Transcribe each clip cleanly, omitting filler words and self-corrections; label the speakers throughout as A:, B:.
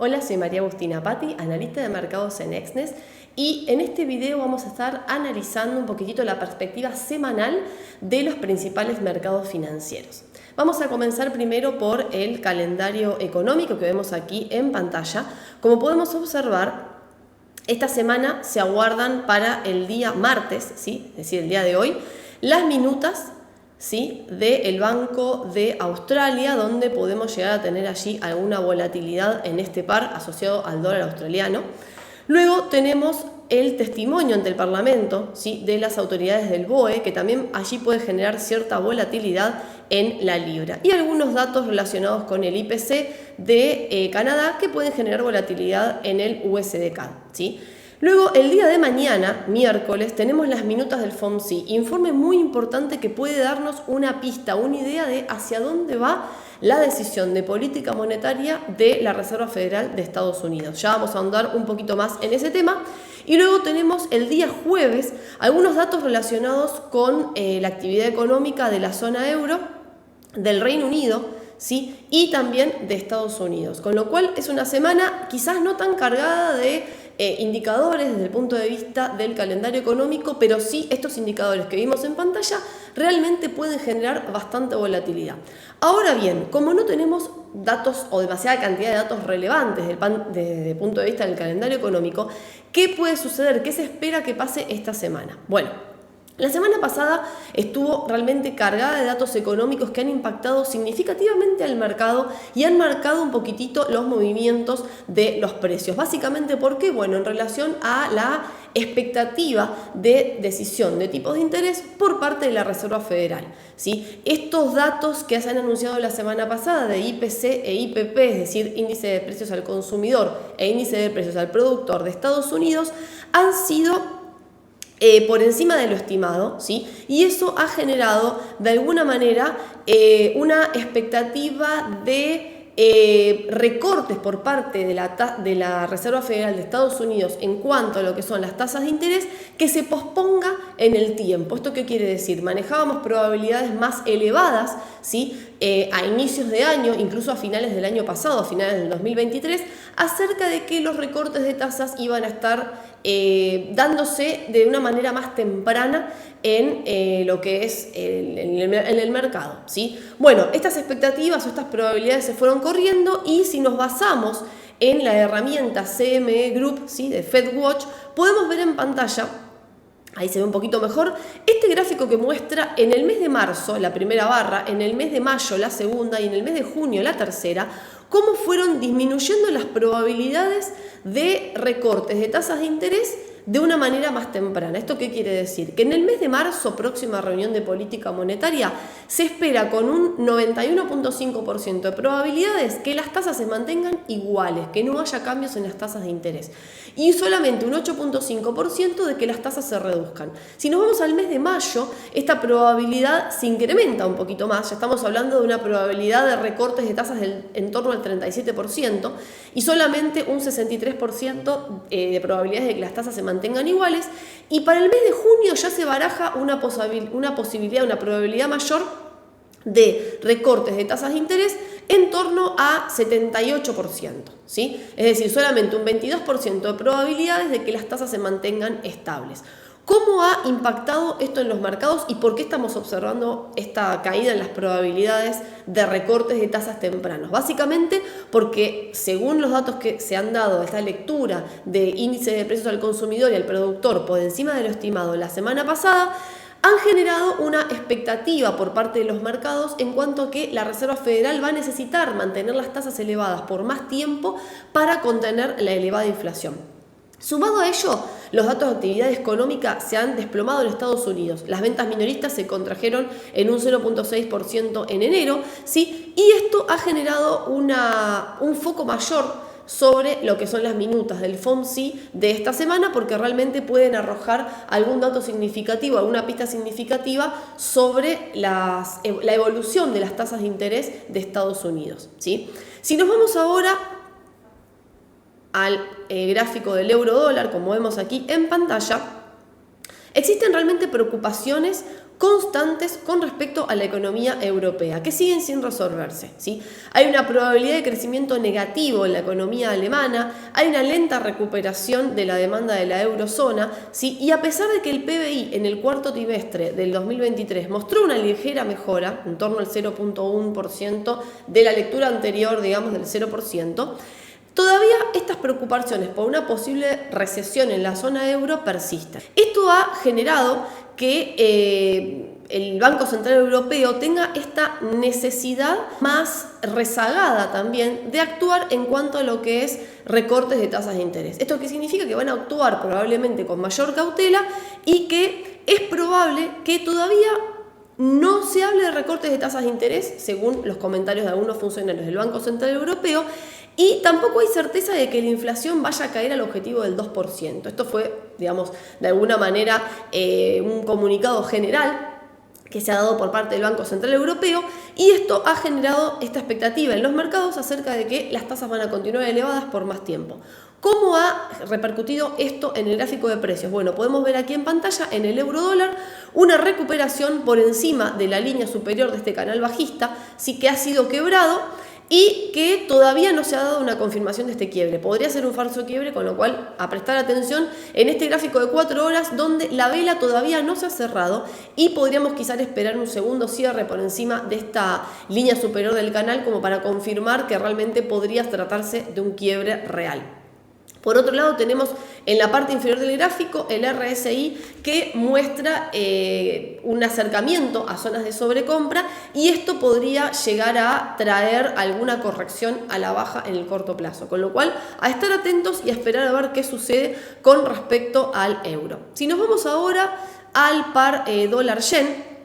A: Hola, soy María Agustina Patti, analista de mercados en Exnes, y en este video vamos a estar analizando un poquitito la perspectiva semanal de los principales mercados financieros. Vamos a comenzar primero por el calendario económico que vemos aquí en pantalla. Como podemos observar, esta semana se aguardan para el día martes, ¿sí? Es decir, el día de hoy, las minutas, ¿sí?, del Banco de Australia, donde podemos llegar a tener allí alguna volatilidad en este par asociado al dólar australiano. Luego tenemos el testimonio ante el Parlamento, ¿sí?, de las autoridades del BOE, que también allí puede generar cierta volatilidad en la libra. Y algunos datos relacionados con el IPC de Canadá que pueden generar volatilidad en el USD-CAD, ¿sí? Luego, el día de mañana, miércoles, tenemos las minutas del FOMC, informe muy importante que puede darnos una pista, una idea de hacia dónde va la decisión de política monetaria de la Reserva Federal de Estados Unidos. Ya vamos a ahondar un poquito más en ese tema. Y luego tenemos el día jueves algunos datos relacionados con la actividad económica de la zona euro, del Reino Unido, ¿sí?, y también de Estados Unidos. Con lo cual es una semana quizás no tan cargada de indicadores desde el punto de vista del calendario económico, pero sí estos indicadores que vimos en pantalla realmente pueden generar bastante volatilidad. Ahora bien, como no tenemos datos o demasiada cantidad de datos relevantes desde el punto de vista del calendario económico, ¿qué puede suceder? ¿Qué se espera que pase esta semana? Bueno, la semana pasada estuvo realmente cargada de datos económicos que han impactado significativamente al mercado y han marcado un poquitito los movimientos de los precios. Básicamente, ¿por qué? Bueno, en relación a la expectativa de decisión de tipos de interés por parte de la Reserva Federal, ¿sí? Estos datos que se han anunciado la semana pasada de IPC e IPP, es decir, índice de precios al consumidor e índice de precios al productor de Estados Unidos, han sido por encima de lo estimado, ¿sí? Y eso ha generado de alguna manera una expectativa de recortes por parte de la Reserva Federal de Estados Unidos en cuanto a lo que son las tasas de interés, que se posponga en el tiempo. ¿Esto qué quiere decir? Manejábamos probabilidades más elevadas, ¿sí?, a inicios de año, incluso a finales del año pasado, a finales del 2023, acerca de que los recortes de tasas iban a estar dándose de una manera más temprana en lo que es en el mercado, ¿sí? Bueno, estas expectativas o estas probabilidades se fueron corriendo, y si nos basamos en la herramienta CME Group, ¿sí?, de FedWatch, podemos ver en pantalla, ahí se ve un poquito mejor, este gráfico que muestra en el mes de marzo la primera barra, en el mes de mayo la segunda y en el mes de junio la tercera, cómo fueron disminuyendo las probabilidades de recortes de tasas de interés de una manera más temprana. ¿Esto qué quiere decir? Que en el mes de marzo, próxima reunión de política monetaria, se espera con un 91.5% de probabilidades que las tasas se mantengan iguales, que no haya cambios en las tasas de interés, y solamente un 8.5% de que las tasas se reduzcan. Si nos vamos al mes de mayo, esta probabilidad se incrementa un poquito más. Ya estamos hablando de una probabilidad de recortes de tasas en torno al 37%, y solamente un 63% de probabilidades de que las tasas se mantengan iguales. Y para el mes de junio ya se baraja una posibilidad, una probabilidad mayor de recortes de tasas de interés en torno a 78%, ¿sí? Es decir, solamente un 22% de probabilidades de que las tasas se mantengan estables. ¿Cómo ha impactado esto en los mercados y por qué estamos observando esta caída en las probabilidades de recortes de tasas tempranos? Básicamente porque, según los datos que se han dado, esta lectura de índice de precios al consumidor y al productor por encima de lo estimado la semana pasada, han generado una expectativa por parte de los mercados en cuanto a que la Reserva Federal va a necesitar mantener las tasas elevadas por más tiempo para contener la elevada inflación. Sumado a ello, los datos de actividad económica se han desplomado en Estados Unidos. Las ventas minoristas se contrajeron en un 0.6% en enero, ¿sí? Y esto ha generado un foco mayor sobre lo que son las minutas del FOMC de esta semana, porque realmente pueden arrojar algún dato significativo, alguna pista significativa sobre la evolución de las tasas de interés de Estados Unidos, ¿sí? Si nos vamos ahora al gráfico del euro dólar, como vemos aquí en pantalla, existen realmente preocupaciones constantes con respecto a la economía europea, que siguen sin resolverse, ¿sí? Hay una probabilidad de crecimiento negativo en la economía alemana, hay una lenta recuperación de la demanda de la eurozona, ¿sí? Y a pesar de que el PBI en el cuarto trimestre del 2023 mostró una ligera mejora, en torno al 0,1% de la lectura anterior, digamos del 0%, todavía estas preocupaciones por una posible recesión en la zona euro persisten. Esto ha generado que el Banco Central Europeo tenga esta necesidad más rezagada también de actuar en cuanto a lo que es recortes de tasas de interés. ¿Esto qué significa? Que van a actuar probablemente con mayor cautela y que es probable que todavía no se hable de recortes de tasas de interés, según los comentarios de algunos funcionarios del Banco Central Europeo, y tampoco hay certeza de que la inflación vaya a caer al objetivo del 2%. Esto fue, digamos, de alguna manera un comunicado general que se ha dado por parte del Banco Central Europeo, y esto ha generado esta expectativa en los mercados acerca de que las tasas van a continuar elevadas por más tiempo. ¿Cómo ha repercutido esto en el gráfico de precios? Bueno, podemos ver aquí en pantalla en el euro dólar una recuperación por encima de la línea superior de este canal bajista, sí que ha sido quebrado y que todavía no se ha dado una confirmación de este quiebre. Podría ser un falso quiebre, con lo cual a prestar atención en este gráfico de 4 horas donde la vela todavía no se ha cerrado y podríamos quizás esperar un segundo cierre por encima de esta línea superior del canal como para confirmar que realmente podría tratarse de un quiebre real. Por otro lado, tenemos en la parte inferior del gráfico el RSI que muestra un acercamiento a zonas de sobrecompra, y esto podría llegar a traer alguna corrección a la baja en el corto plazo, con lo cual a estar atentos y a esperar a ver qué sucede con respecto al euro. Si nos vamos ahora al par dólar-yen,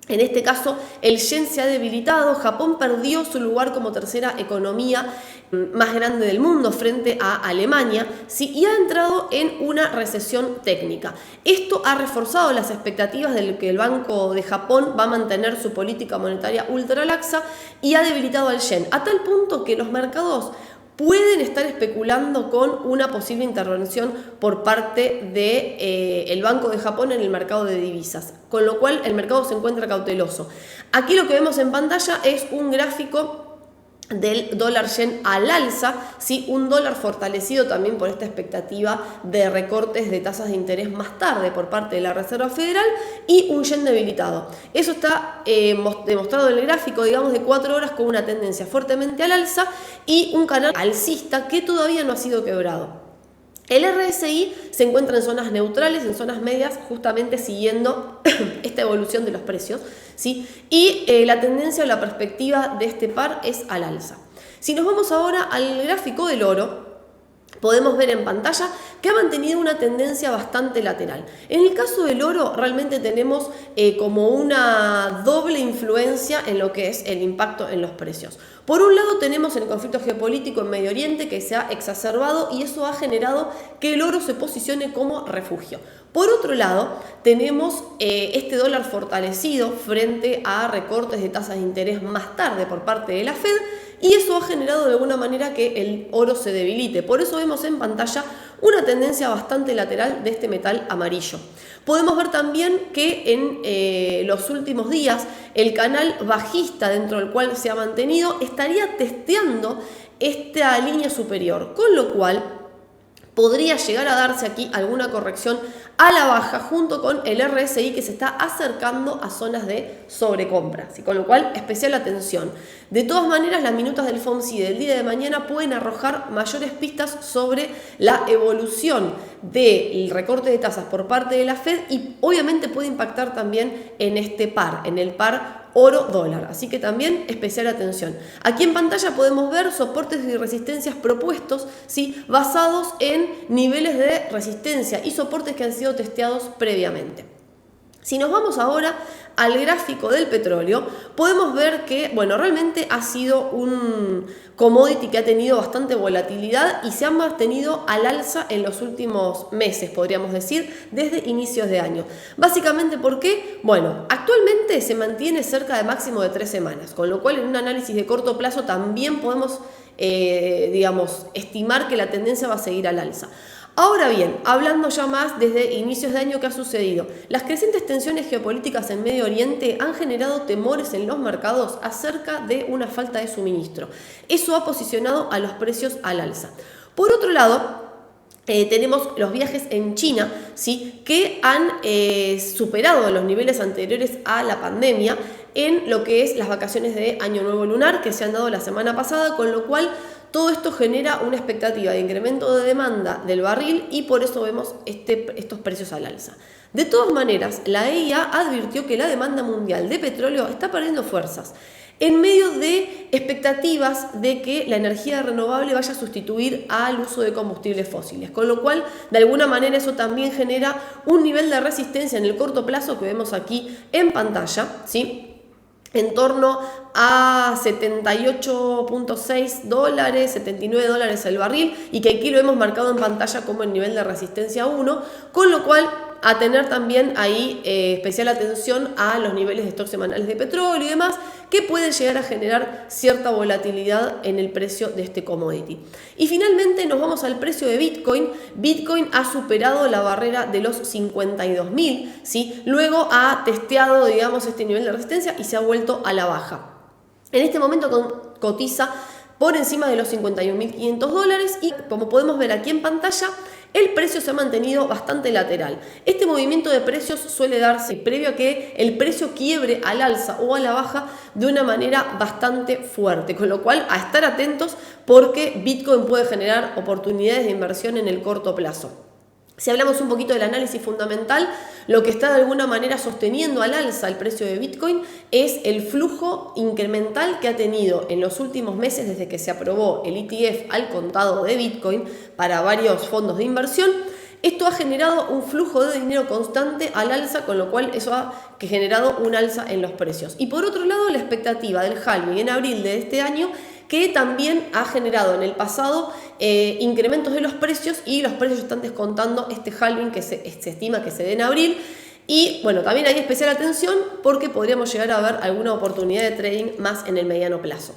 A: en este caso el yen se ha debilitado, Japón perdió su lugar como tercera economía más grande del mundo frente a Alemania, ¿sí? Y ha entrado en una recesión técnica. Esto ha reforzado las expectativas de que el Banco de Japón va a mantener su política monetaria ultralaxa y ha debilitado al yen, a tal punto que los mercados pueden estar especulando con una posible intervención por parte del Banco de Japón en el mercado de divisas, con lo cual el mercado se encuentra cauteloso. Aquí lo que vemos en pantalla es un gráfico del dólar yen al alza, ¿sí? Un dólar fortalecido también por esta expectativa de recortes de tasas de interés más tarde por parte de la Reserva Federal, y un yen debilitado. Eso está demostrado en el gráfico, digamos, de 4 horas con una tendencia fuertemente al alza y un canal alcista que todavía no ha sido quebrado. El RSI se encuentra en zonas neutrales, en zonas medias, justamente siguiendo esta evolución de los precios, ¿sí? Y la tendencia o la perspectiva de este par es al alza. Si nos vamos ahora al gráfico del oro, podemos ver en pantalla que ha mantenido una tendencia bastante lateral. En el caso del oro realmente tenemos como una doble influencia en lo que es el impacto en los precios. Por un lado tenemos el conflicto geopolítico en Medio Oriente que se ha exacerbado y eso ha generado que el oro se posicione como refugio. Por otro lado tenemos este dólar fortalecido frente a recortes de tasas de interés más tarde por parte de la Fed, y eso ha generado de alguna manera que el oro se debilite. Por eso vemos en pantalla una tendencia bastante lateral de este metal amarillo. Podemos ver también que en los últimos días el canal bajista dentro del cual se ha mantenido estaría testeando esta línea superior, con lo cual podría llegar a darse aquí alguna corrección a la baja junto con el RSI que se está acercando a zonas de sobrecompra, ¿sí? Con lo cual especial atención. De todas maneras, las minutas del FOMC del día de mañana pueden arrojar mayores pistas sobre la evolución del recorte de tasas por parte de la Fed y obviamente puede impactar también en este par, en el par oro-dólar, así que también especial atención. Aquí en pantalla podemos ver soportes y resistencias propuestos, ¿sí? Basados en niveles de resistencia y soportes que han sido testeados previamente. Si nos vamos ahora al gráfico del petróleo, podemos ver que, bueno, realmente ha sido un commodity que ha tenido bastante volatilidad y se ha mantenido al alza en los últimos meses, podríamos decir, desde inicios de año. Básicamente, ¿por qué? Bueno, actualmente se mantiene cerca de máximo de 3 semanas, con lo cual en un análisis de corto plazo también podemos, estimar que la tendencia va a seguir al alza. Ahora bien, hablando ya más desde inicios de año, ¿qué ha sucedido? Las crecientes tensiones geopolíticas en Medio Oriente han generado temores en los mercados acerca de una falta de suministro. Eso ha posicionado a los precios al alza. Por otro lado, tenemos los viajes en China, ¿sí?, que han superado los niveles anteriores a la pandemia en lo que es las vacaciones de Año Nuevo Lunar que se han dado la semana pasada, con lo cual todo esto genera una expectativa de incremento de demanda del barril y por eso vemos estos precios al alza. De todas maneras, la EIA advirtió que la demanda mundial de petróleo está perdiendo fuerzas en medio de expectativas de que la energía renovable vaya a sustituir al uso de combustibles fósiles, con lo cual de alguna manera eso también genera un nivel de resistencia en el corto plazo que vemos aquí en pantalla, ¿sí?, en torno a $78.6, $79 el barril, y que aquí lo hemos marcado en pantalla como el nivel de resistencia 1, con lo cual a tener también ahí especial atención a los niveles de stock semanales de petróleo y demás, que pueden llegar a generar cierta volatilidad en el precio de este commodity. Y finalmente nos vamos al precio de Bitcoin. Bitcoin ha superado la barrera de los 52.000, ¿sí? Luego ha testeado, digamos, este nivel de resistencia y se ha vuelto a la baja. En este momento cotiza por encima de los $51.500 y, como podemos ver aquí en pantalla, el precio se ha mantenido bastante lateral. Este movimiento de precios suele darse previo a que el precio quiebre al alza o a la baja de una manera bastante fuerte, con lo cual a estar atentos porque Bitcoin puede generar oportunidades de inversión en el corto plazo. Si hablamos un poquito del análisis fundamental, lo que está de alguna manera sosteniendo al alza el precio de Bitcoin es el flujo incremental que ha tenido en los últimos meses desde que se aprobó el ETF al contado de Bitcoin para varios fondos de inversión. Esto ha generado un flujo de dinero constante al alza, con lo cual eso ha generado un alza en los precios. Y por otro lado, la expectativa del halving en abril de este año, que también ha generado en el pasado incrementos de los precios, y los precios están descontando este halving que se estima que se dé en abril. Y bueno, también hay especial atención porque podríamos llegar a ver alguna oportunidad de trading más en el mediano plazo.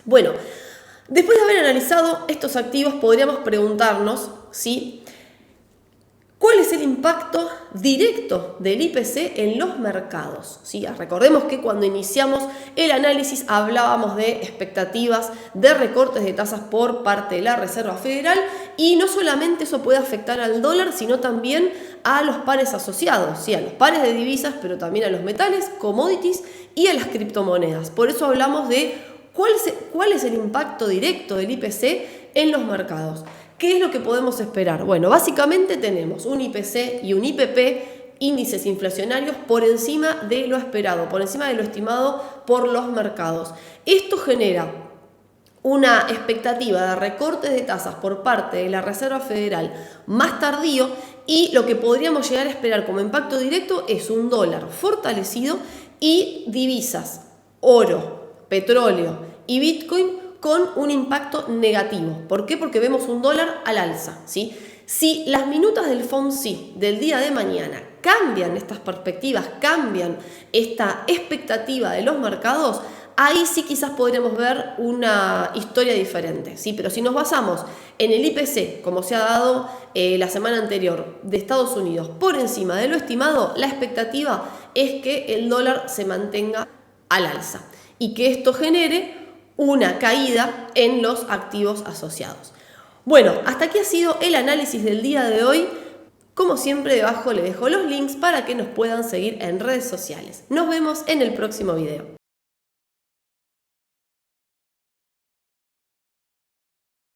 A: Bueno, después de haber analizado estos activos, podríamos preguntarnos si ¿cuál es el impacto directo del IPC en los mercados? ¿Sí? Recordemos que cuando iniciamos el análisis hablábamos de expectativas de recortes de tasas por parte de la Reserva Federal, y no solamente eso puede afectar al dólar, sino también a los pares asociados, ¿sí?, a los pares de divisas, pero también a los metales, commodities y a las criptomonedas. Por eso hablamos de cuál es el impacto directo del IPC en los mercados. ¿Qué es lo que podemos esperar? Bueno, básicamente tenemos un IPC y un IPP, índices inflacionarios, por encima de lo esperado, por encima de lo estimado por los mercados. Esto genera una expectativa de recortes de tasas por parte de la Reserva Federal más tardío, y lo que podríamos llegar a esperar como impacto directo es un dólar fortalecido y divisas, oro, petróleo y Bitcoin con un impacto negativo. ¿Por qué? Porque vemos un dólar al alza, ¿sí? Si las minutas del FOMC del día de mañana cambian estas perspectivas, cambian esta expectativa de los mercados, ahí sí quizás podríamos ver una historia diferente, ¿sí? Pero si nos basamos en el IPC, como se ha dado la semana anterior de Estados Unidos, por encima de lo estimado, la expectativa es que el dólar se mantenga al alza y que esto genere una caída en los activos asociados. Bueno, hasta aquí ha sido el análisis del día de hoy. Como siempre, debajo les dejo los links para que nos puedan seguir en redes sociales. Nos vemos en el próximo video.